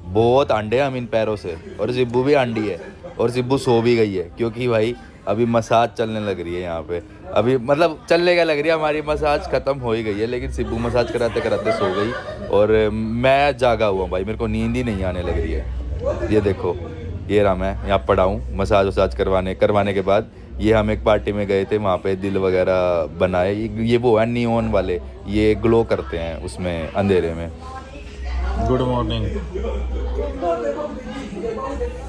बहुत अंडे हम इन पैरों से, और सिब्बू भी अंडी है और सिब्बू सो भी गई है क्योंकि भाई अभी मसाज चलने लग रही है यहाँ पे। अभी मतलब चलने क्या लग रही है, हमारी मसाज खत्म हो ही गई है, लेकिन सिब्बू मसाज कराते कराते सो गई और मैं जागा हुआ भाई, मेरे को नींद ही नहीं आने लग रही है। ये देखो ये रहा मैं यहाँ पड़ा हूँ मसाज वसाज करवाने के बाद ये हम एक पार्टी में गए थे, वहाँ पे दिल वगैरह बनाए, ये वो है नियॉन वाले, ये ग्लो करते हैं उसमें अंधेरे में। Good morning.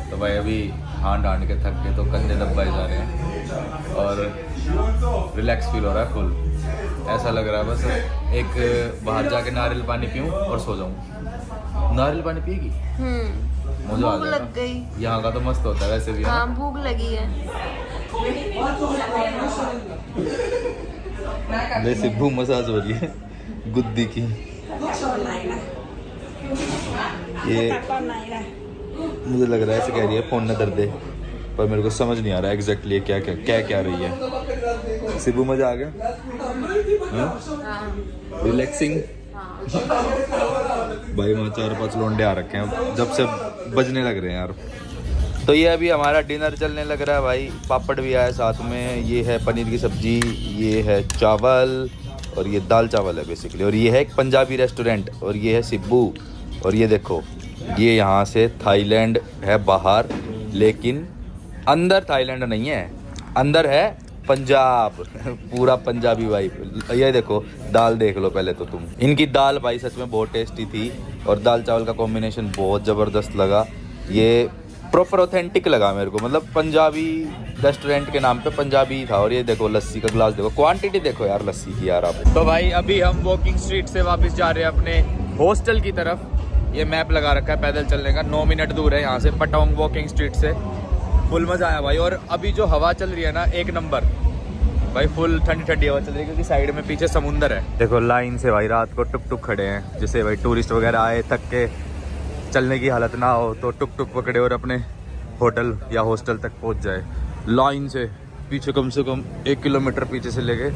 तो भाई अभी हांड के थक के तो कंधे दबाए जा रहे हैं और रिलैक्स फील हो रहा है फुल, ऐसा लग रहा है बस एक बाहर जाके नारियल पानी पीऊँ और सो जाऊँ। नारियल पानी पिएगी? मजा आ भूख लग गई। यहाँ का तो मस्त होता है वैसे भी। हाँ भूख लगी है। सिब्बू मसाज हो रही है गुद्दी की। ये मुझे लग रहा है ऐसे कह रही है फोन न दर्द है, पर मेरे को समझ नहीं आ रहा है एग्जैक्टली क्या रही है। सिब्बू मजा आ गया? रिलैक्सिंग। भाई वहाँ 4-5 लोंडे आ रखे हैं जब से बजने लग रहे हैं यार। तो ये अभी हमारा डिनर चलने लग रहा है भाई, पापड़ भी आया साथ में, ये है पनीर की सब्जी, ये है चावल और ये दाल चावल है बेसिकली, और ये है एक पंजाबी रेस्टोरेंट, और ये है सिब्बू, और ये देखो ये यहाँ से थाईलैंड है बाहर, लेकिन अंदर थाईलैंड नहीं है, अंदर है पंजाब पूरा पंजाबी वाइब। ये देखो दाल देख लो पहले तो तुम, इनकी दाल भाई सच में बहुत टेस्टी थी और दाल चावल का कॉम्बिनेशन बहुत ज़बरदस्त लगा, ये प्रॉपर ऑथेंटिक लगा मेरे को, मतलब पंजाबी रेस्टोरेंट के नाम पे पंजाबी था। और ये देखो लस्सी का ग्लास देखो, क्वांटिटी देखो यार लस्सी की यार आप। तो भाई अभी हम वॉकिंग स्ट्रीट से वापस जा रहे हैं अपने हॉस्टल की तरफ। ये मैप लगा रखा है पैदल चलने का, 9 मिनट दूर है यहाँ से, पटोंग वॉकिंग स्ट्रीट से। फुल मजा आया भाई, और अभी जो हवा चल रही है ना एक नंबर भाई, फुल ठंडी ठंडी हवा चल रही है क्योंकि साइड में पीछे समुंदर है। देखो लाइन से भाई रात को टुक टुक खड़े हैं, जैसे भाई टूरिस्ट वगैरह आए थक के चलने की हालत ना हो तो टुक टुक पकड़े और अपने होटल या हॉस्टल तक पहुंच जाए। लाइन से पीछे कम से कम 1 किलोमीटर पीछे से लेके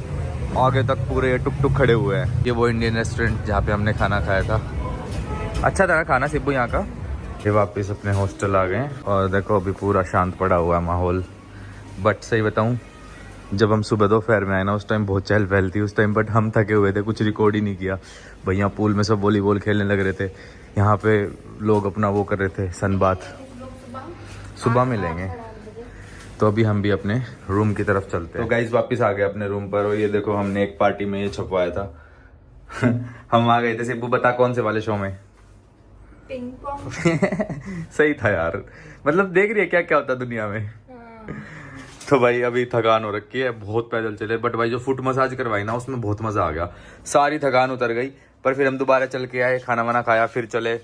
आगे तक पूरे टुक टुक खड़े हुए हैं। ये वो इंडियन रेस्टोरेंट जहाँ पे हमने खाना खाया था, अच्छा था ना खाना सिब्बू यहाँ का। ये वापस अपने हॉस्टल आ गए और देखो अभी पूरा शांत पड़ा हुआ है माहौल। बट सही बताऊँ, जब हम सुबह दोपहर में आए ना उस टाइम बहुत चहल पहल थी उस टाइम, बट हम थके हुए थे, कुछ रिकॉर्ड ही नहीं किया। भैया पूल में सब वॉलीबॉल खेलने लग रहे थे, यहाँ पे लोग अपना वो कर रहे थे सनबाथ, सुबह मिलेंगे। तो अभी हम भी अपने रूम की तरफ चलते हैं। तो गाइस वापस आ गए अपने रूम पर, और ये देखो हमने एक पार्टी में ये छपवाया था हम आ गए थे। सिब्बू बता कौन से वाले शो में? Ping pong. सही था यार, मतलब देख रही है क्या क्या होता है दुनिया में। तो भाई अभी थकान हो रखी है, बहुत पैदल चले, बट भाई जो फुट मसाज करवाई ना उसमें बहुत मजा आ गया, सारी थकान उतर गई। पर फिर हम दोबारा चल के आए, खाना वाना खाया, फिर चले,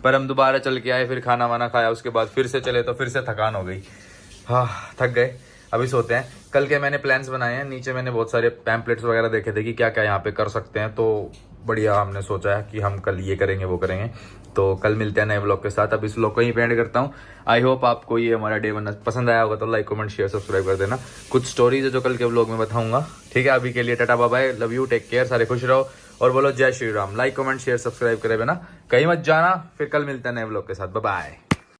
फिर खाना वाना खाया, उसके बाद फिर से चले, तो फिर से थकान हो गई। हाँ थक गए, अभी सोते हैं। कल के मैंने प्लान्स बनाए हैं, नीचे मैंने बहुत सारे पैम्पलेट्स वगैरह देखे थे कि क्या क्या यहाँ पे कर सकते हैं, तो बढ़िया हमने सोचा है कि हम कल ये करेंगे वो करेंगे। तो कल मिलते हैं नए व्लॉग के साथ। अब इस व्लॉग को यहीं पे एंड करता हूँ। आई होप आपको ये हमारा डे 1 पसंद आया होगा, तो लाइक कमेंट शेयर सब्सक्राइब कर देना। कुछ स्टोरीज है जो कल के व्लॉग में बताऊंगा, ठीक है। अभी के लिए tata bye bye, love you, take care, सारे खुश रहो और बोलो जय Shri Ram. Like comment share subscribe करे बिना कहीं मत जाना। फिर कल मिलते हैं नए व्लॉग के साथ, बाय बाय।